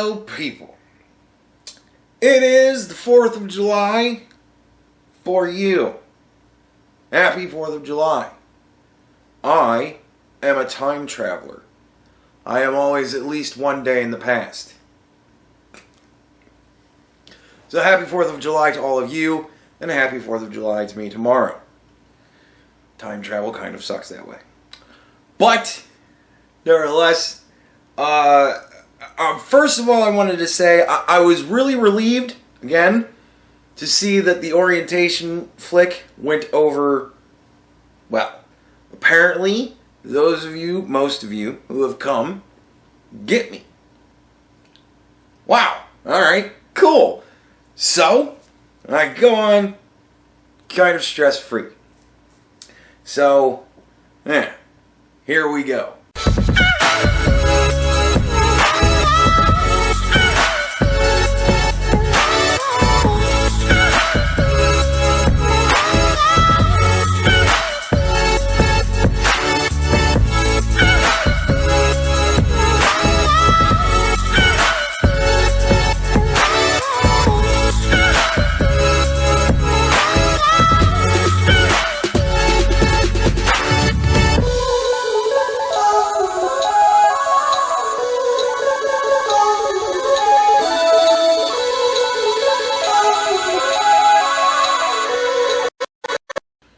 Hello, people. It is the 4th of July for you. Happy 4th of July. I am a time traveler. I am always at least one day in the past. So happy 4th of July to all of you, and a happy 4th of July to me tomorrow. Time travel kind of sucks that way. But, nevertheless, first of all, I wanted to say I was really relieved, again, to see that the orientation flick went over, well, apparently, those of you, most of you, who have come, get me. Wow, alright, cool. So, I go on kind of stress-free. So, here we go.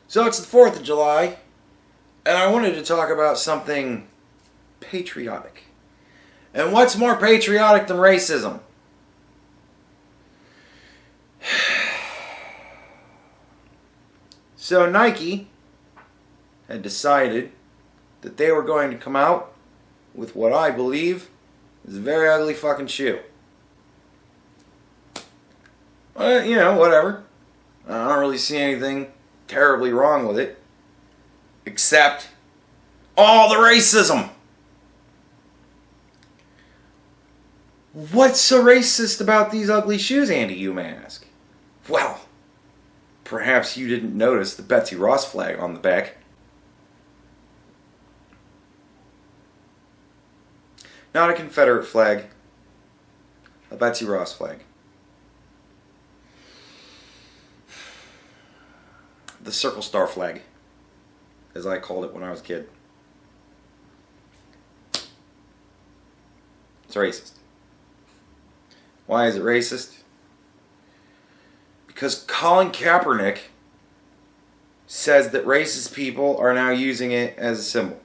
So it's the 4th of July, and I wanted to talk about something patriotic. And what's more patriotic than racism? So Nike had decided that they were going to come out with what I believe is a very ugly fucking shoe. You know, whatever. I don't really see anything terribly wrong with it, except all the racism. What's so racist about these ugly shoes, Andy, you may ask? Well, perhaps you didn't notice the Betsy Ross flag on the back. Not a Confederate flag, a Betsy Ross flag. The circle star flag, as I called it when I was a kid. It's racist. Why is it racist? Because Colin Kaepernick says that racist people are now using it as a symbol.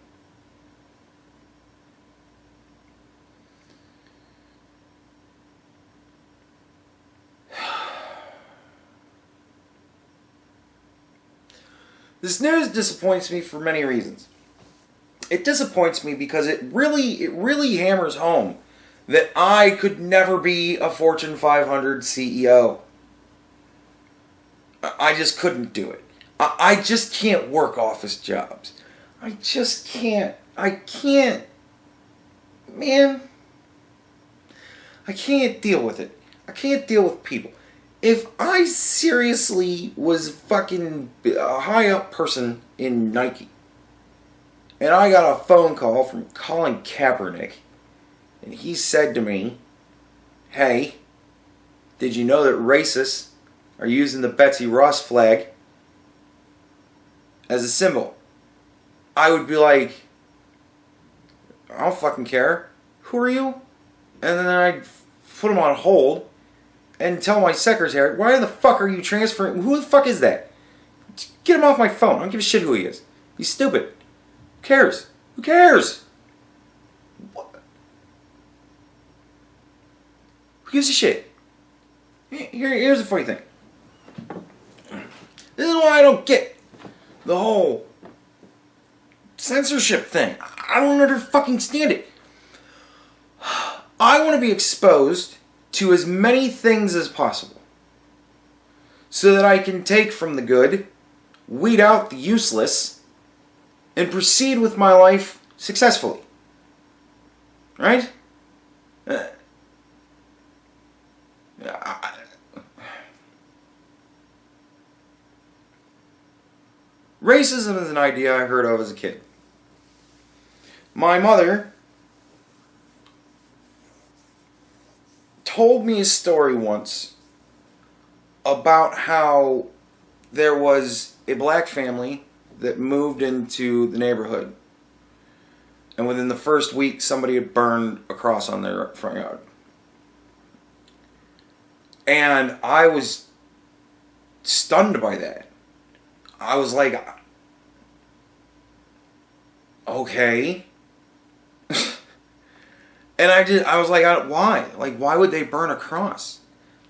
This news disappoints me for many reasons. It disappoints me because it really hammers home that I could never be a Fortune 500 CEO. I just couldn't do it. I just can't work office jobs. I just can't. I can't. Man. I can't deal with it. I can't deal with people. If I seriously was fucking a high up person in Nike, and I got a phone call from Colin Kaepernick, and he said to me, hey, did you know that racists are using the Betsy Ross flag as a symbol? I would be like, I don't fucking care. Who are you? And then I'd put him on hold and tell my secretary, why the fuck are you transferring? Who the fuck is that? Get him off my phone. I don't give a shit who he is. He's stupid. Who cares? Who cares? What? Who gives a shit? Here's the funny thing. This is why I don't get the whole censorship thing. I don't ever fucking stand it. I want to be exposed to as many things as possible, so that I can take from the good, weed out the useless, and proceed with my life successfully. Right? Racism is an idea I heard of as a kid. My mother told me a story once about how there was a black family that moved into the neighborhood. And within the first week, somebody had burned a cross on their front yard. And I was stunned by that. I was like, okay. And I was like, why? Like, why would they burn a cross?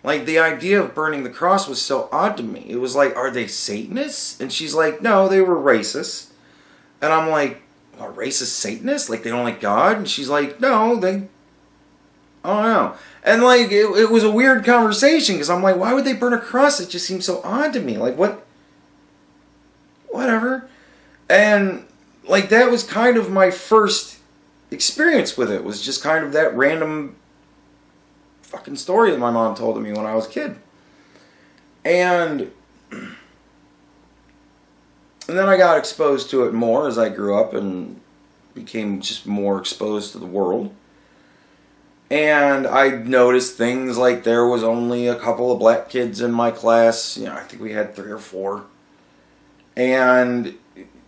Like, the idea of burning the cross was so odd to me. It was like, are they Satanists? And she's like, no, they were racists. And I'm like, are racist Satanists? Like, they don't like God? And she's like, no, they... I don't know. And, like, it was a weird conversation, because I'm like, why would they burn a cross? It just seems so odd to me. Like, what? Whatever. And, like, that was kind of my first experience with it. Was just kind of that random fucking story that my mom told me when I was a kid. And then I got exposed to it more as I grew up and became just more exposed to the world. And I noticed things like there was only a couple of black kids in my class. I think we had 3 or 4. And,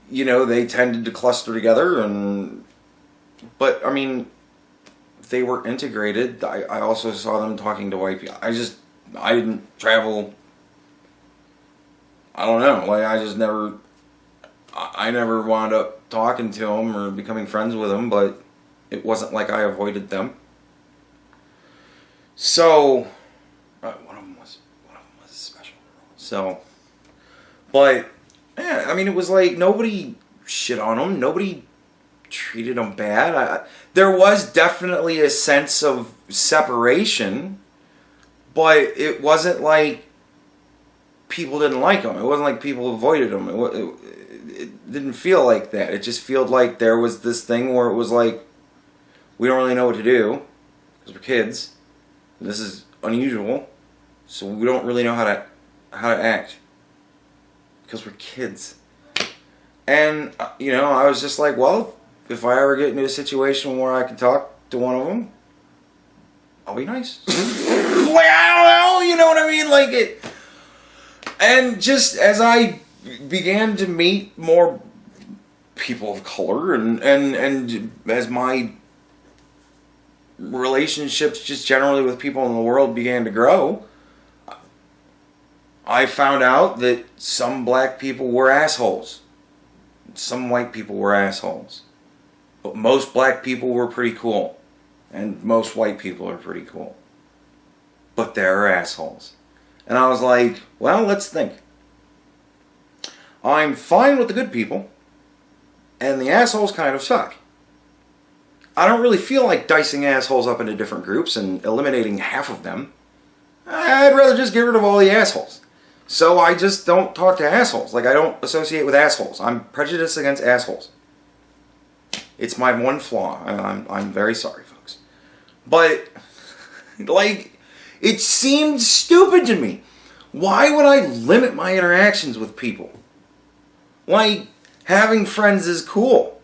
they tended to cluster together. But, I mean, they were integrated. I also saw them talking to white people. I didn't travel. I don't know. Like, I never wound up talking to them or becoming friends with them, but it wasn't like I avoided them. So, one of them was a special girl. So, but, yeah, I mean, it was like nobody shit on them. Nobody treated them bad. There was definitely a sense of separation, but it wasn't like people didn't like them. It wasn't like people avoided them. It didn't feel like that. It just felt like there was this thing where it was like, we don't really know what to do because we're kids. This is unusual, so we don't really know how to act because we're kids. And I was just like, well, if I ever get into a situation where I can talk to one of them, I'll be nice. Like, I don't know, you know what I mean? Like it. And just as I began to meet more people of color and as my relationships just generally with people in the world began to grow, I found out that some black people were assholes. Some white people were assholes. But most black people were pretty cool. And most white people are pretty cool. But they're assholes. And I was like, well, let's think. I'm fine with the good people. And the assholes kind of suck. I don't really feel like dicing assholes up into different groups and eliminating half of them. I'd rather just get rid of all the assholes. So I just don't talk to assholes. Like, I don't associate with assholes. I'm prejudiced against assholes. It's my one flaw. I'm very sorry, folks. But, like, it seemed stupid to me. Why would I limit my interactions with people? Like, having friends is cool.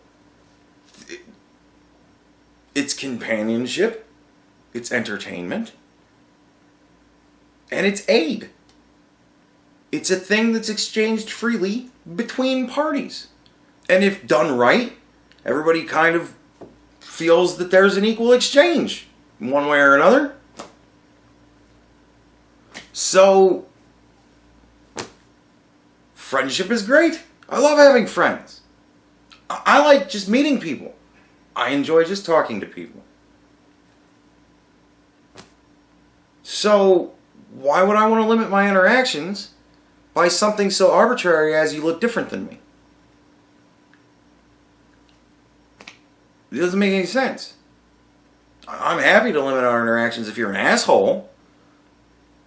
It's companionship, it's entertainment, and it's aid. It's a thing that's exchanged freely between parties. And if done right, everybody kind of feels that there's an equal exchange, one way or another. So, friendship is great. I love having friends. I like just meeting people. I enjoy just talking to people. So, why would I want to limit my interactions by something so arbitrary as you look different than me? It doesn't make any sense. I'm happy to limit our interactions if you're an asshole,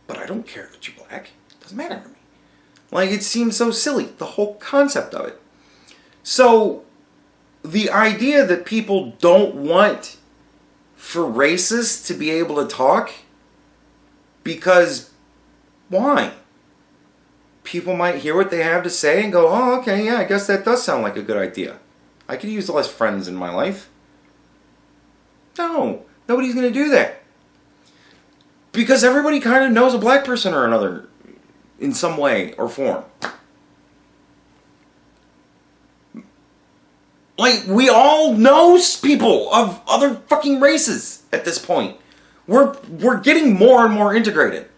but I don't care that you're black. It doesn't matter to me. Like, it seems so silly, the whole concept of it. So, the idea that people don't want for racists to be able to talk, because why? People might hear what they have to say and go, oh, okay, yeah, I guess that does sound like a good idea. I could use less friends in my life. No, nobody's going to do that. Because everybody kind of knows a black person or another in some way or form. Like, we all know people of other fucking races at this point. We're getting more and more integrated.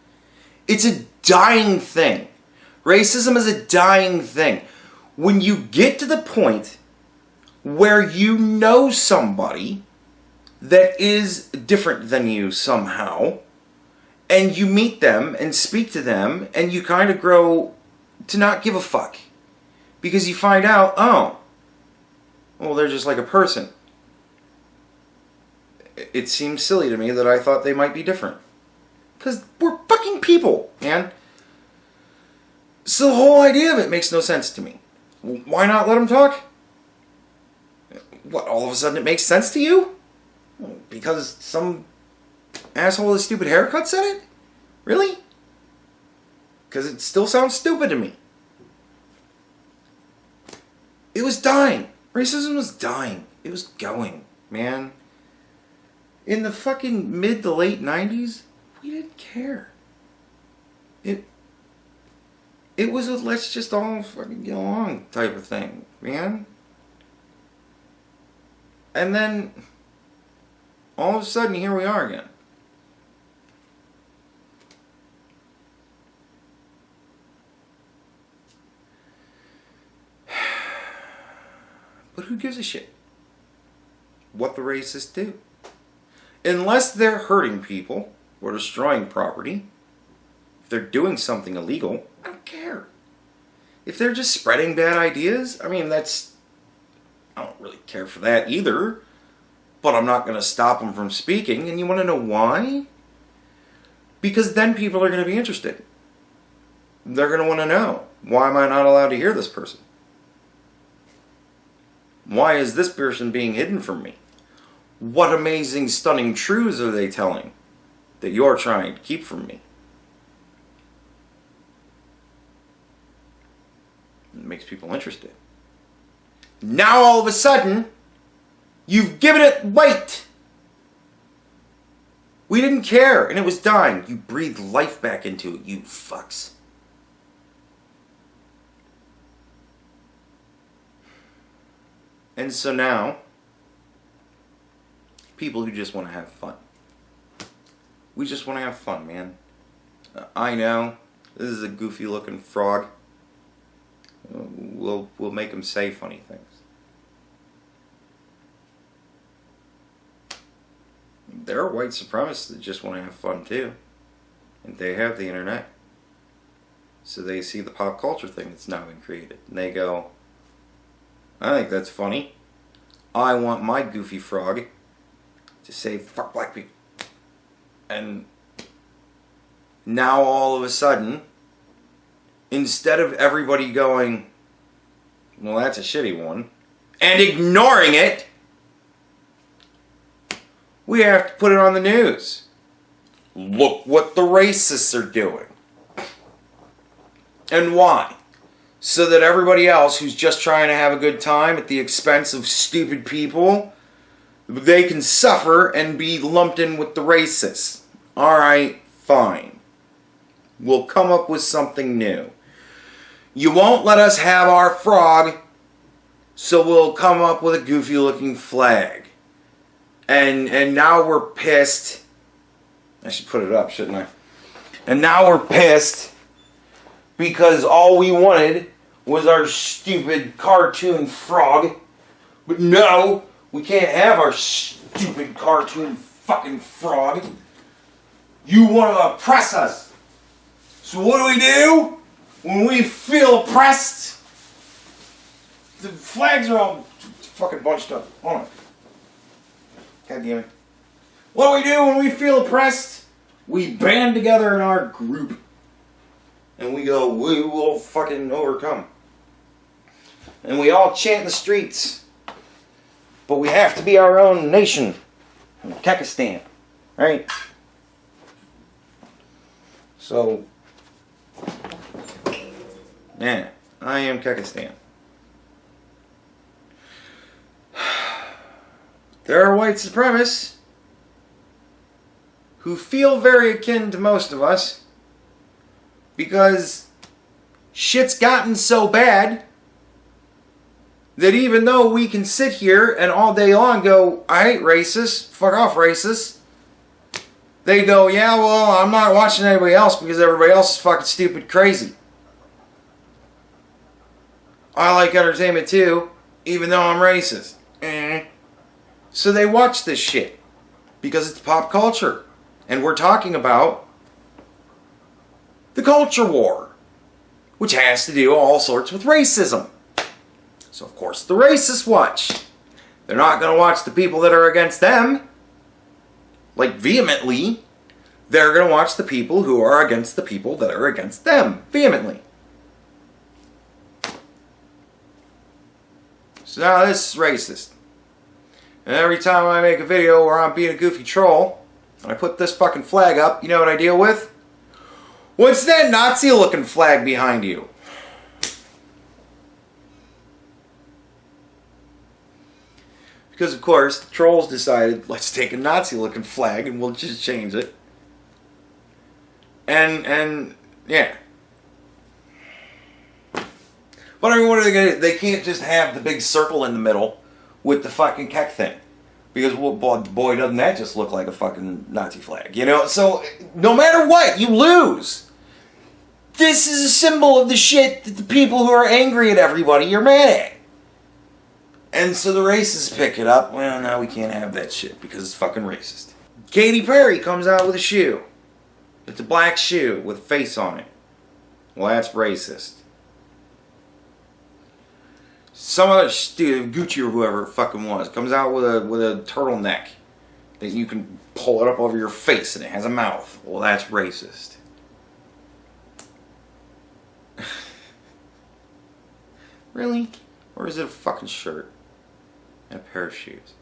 It's a dying thing. Racism is a dying thing. When you get to the point where you know somebody that is different than you somehow, and you meet them and speak to them, and you kind of grow to not give a fuck. Because you find out, oh, well, they're just like a person. It seems silly to me that I thought they might be different. Because we're fucking people, man. So the whole idea of it makes no sense to me. Why not let them talk? What, all of a sudden it makes sense to you? Because some asshole with a stupid haircut said it? Really? Because it still sounds stupid to me. It was dying. Racism was dying. It was going, man. In the fucking mid to late 90s, we didn't care. It was a let's just all fucking get along type of thing, man. And then, all of a sudden, here we are again. But who gives a shit what the racists do? Unless they're hurting people or destroying property, if they're doing something illegal, I don't care. If they're just spreading bad ideas, I mean, I don't really care for that either. But I'm not going to stop them from speaking. And you want to know why? Because then people are going to be interested. They're going to want to know, why am I not allowed to hear this person? Why is this person being hidden from me? What amazing, stunning truths are they telling that you're trying to keep from me? It makes people interested. Now all of a sudden, you've given it weight. We didn't care, and it was dying. You breathed life back into it, you fucks. And so now, people who just want to have fun. We just want to have fun, man. I know, this is a goofy looking frog. We'll make him say funny things. There are white supremacists that just want to have fun too. And they have the internet. So they see the pop culture thing that's now been created. And they go, I think that's funny. I want my goofy frog to say fuck black people. And now all of a sudden, instead of everybody going, well, that's a shitty one, and ignoring it, we have to put it on the news. Look what the racists are doing. And why? So that everybody else who's just trying to have a good time at the expense of stupid people, they can suffer and be lumped in with the racists. Alright, fine. We'll come up with something new. You won't let us have our frog, so we'll come up with a goofy looking flag. And now we're pissed. I should put it up, shouldn't I? And now we're pissed because all we wanted was our stupid cartoon frog. But no, we can't have our stupid cartoon fucking frog. You want to oppress us. So what do? When we feel oppressed, the flags are all fucking bunched up. Hold on. God damn it. What do when we feel oppressed? We band together in our group. And we go, we will fucking overcome. And we all chant in the streets. But we have to be our own nation. Kekistan. Right? So, man, I am Kekistan. There are white supremacists who feel very akin to most of us, because shit's gotten so bad that even though we can sit here and all day long go, I hate racists, fuck off racists, they go, yeah, well, I'm not watching anybody else because everybody else is fucking stupid crazy. I like entertainment too, even though I'm racist. So they watch this shit because it's pop culture. And we're talking about the culture war, which has to do all sorts with racism. So of course the racists watch. They're not going to watch the people that are against them, like vehemently. They're going to watch the people who are against the people that are against them, vehemently. So now this is racist. And every time I make a video where I'm being a goofy troll, and I put this fucking flag up, you know what I deal with? What's that Nazi looking flag behind you? Because of course, the trolls decided, let's take a Nazi looking flag and we'll just change it. And yeah. But I mean, what are they going to do? They can't just have the big circle in the middle with the fucking Keck thing. Because, well, boy, doesn't that just look like a fucking Nazi flag, you know? So, no matter what, you lose. This is a symbol of the shit that the people who are angry at everybody are mad at. And so the racists pick it up. Well, now we can't have that shit because it's fucking racist. Katy Perry comes out with a shoe. It's a black shoe with a face on it. Well, that's racist. Some other Gucci or whoever it fucking was comes out with a turtleneck that you can pull it up over your face and it has a mouth. Well, that's racist. Really? Or is it a fucking shirt and a pair of shoes?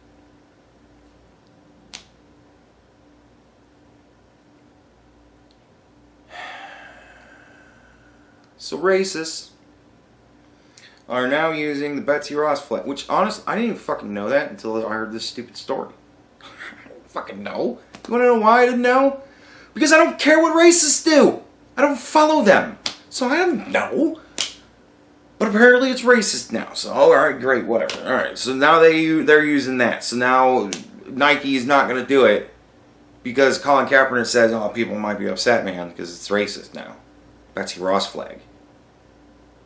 So racists are now using the Betsy Ross flag, which honestly, I didn't even fucking know that until I heard this stupid story. I don't fucking know. You wanna know why I didn't know? Because I don't care what racists do. I don't follow them. So I don't know. But apparently it's racist now. So alright, great, whatever. Alright, so now they're using that. So now Nike is not gonna do it because Colin Kaepernick says, oh, people might be upset, man, because it's racist now. Betsy Ross flag.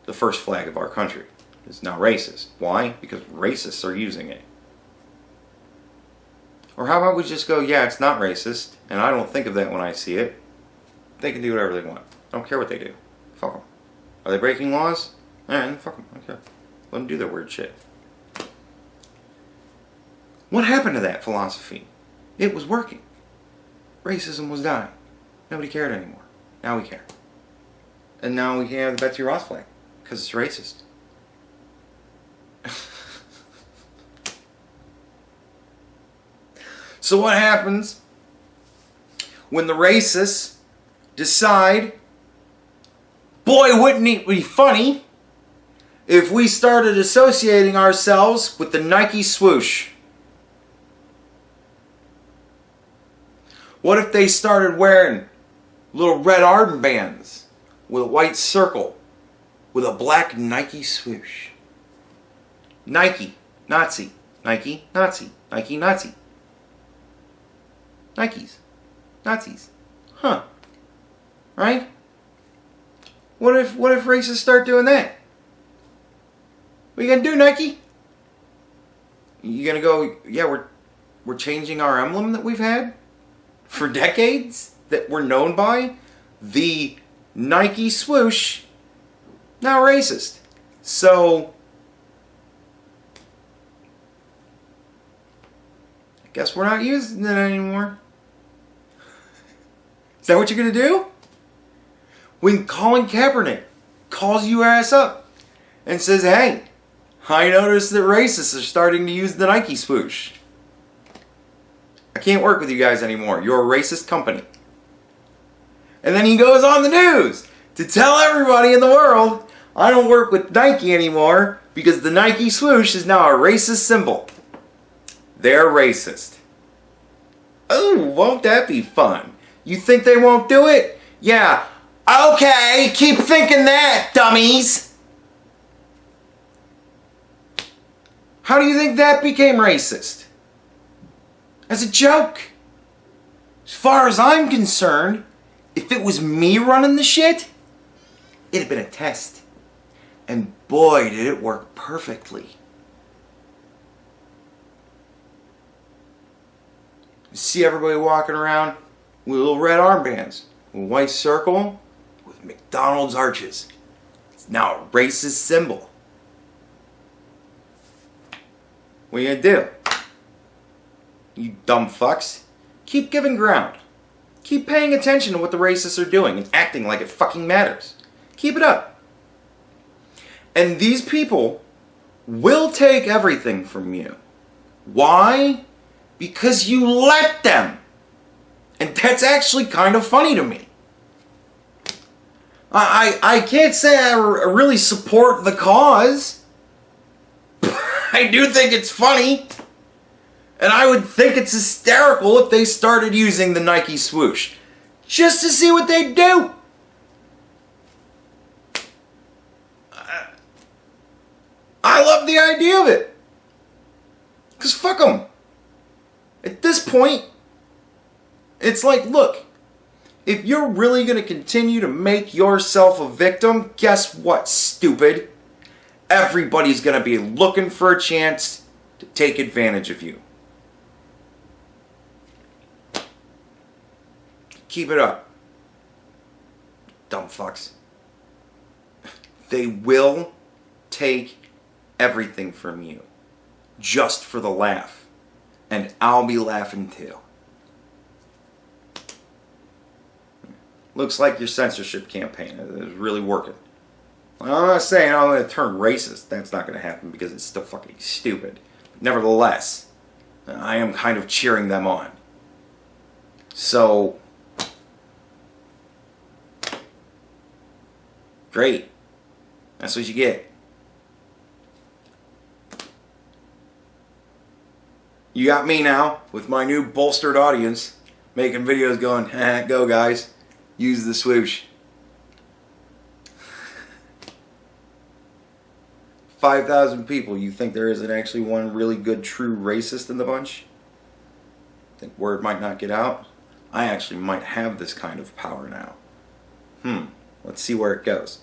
The first flag of our country is now racist. Why? Because racists are using it. Or how about we just go, yeah, it's not racist, and I don't think of that when I see it. They can do whatever they want. I don't care what they do. Fuck them. Are they breaking laws? Alright, fuck them. I don't care. Let them do their weird shit. What happened to that philosophy? It was working. Racism was dying. Nobody cared anymore. Now we care. And now we can have the Betsy Ross flag. Because it's racist. So what happens when the racists decide, boy, wouldn't it be funny if we started associating ourselves with the Nike swoosh? What if they started wearing little red armbands with a white circle with a black Nike swoosh? Nike, Nazi, Nike, Nazi, Nike, Nazi. Nikes, Nazis. Huh. Right? What if racists start doing that? What are you gonna do, Nike? You gonna go, yeah, we're changing our emblem that we've had for decades, that we're known by? The Nike swoosh. Now racist. So I guess we're not using it anymore. Is that what you're gonna do? When Colin Kaepernick calls your ass up and says, hey, I noticed that racists are starting to use the Nike swoosh. I can't work with you guys anymore. You're a racist company. And then he goes on the news to tell everybody in the world, I don't work with Nike anymore because the Nike swoosh is now a racist symbol. They're racist. Oh, won't that be fun? You think they won't do it? Yeah. Okay, keep thinking that, dummies. How do you think that became racist? As a joke. As far as I'm concerned, if it was me running the shit, it'd have been a test. And boy, did it work perfectly. You see everybody walking around with little red armbands, a white circle with McDonald's arches. It's now a racist symbol. What are you gonna do? You dumb fucks. Keep giving ground. Keep paying attention to what the racists are doing and acting like it fucking matters. Keep it up. And these people will take everything from you. Why? Because you let them. And that's actually kind of funny to me. I can't say I really support the cause. I do think it's funny. And I would think it's hysterical if they started using the Nike swoosh. Just to see what they'd do. I love the idea of it. Because fuck them. At this point, it's like, look, if you're really going to continue to make yourself a victim, guess what, stupid? Everybody's going to be looking for a chance to take advantage of you. Keep it up. Dumb fucks. They will take everything from you. Just for the laugh. And I'll be laughing too. Looks like your censorship campaign is really working. Well, I'm not saying I'm going to turn racist. That's not going to happen because it's still fucking stupid. Nevertheless, I am kind of cheering them on. So, great. That's what you get. You got me now with my new bolstered audience making videos going, go guys, use the swoosh. 5,000 people, you think there isn't actually one really good true racist in the bunch? Think word might not get out? I actually might have this kind of power now. Let's see where it goes.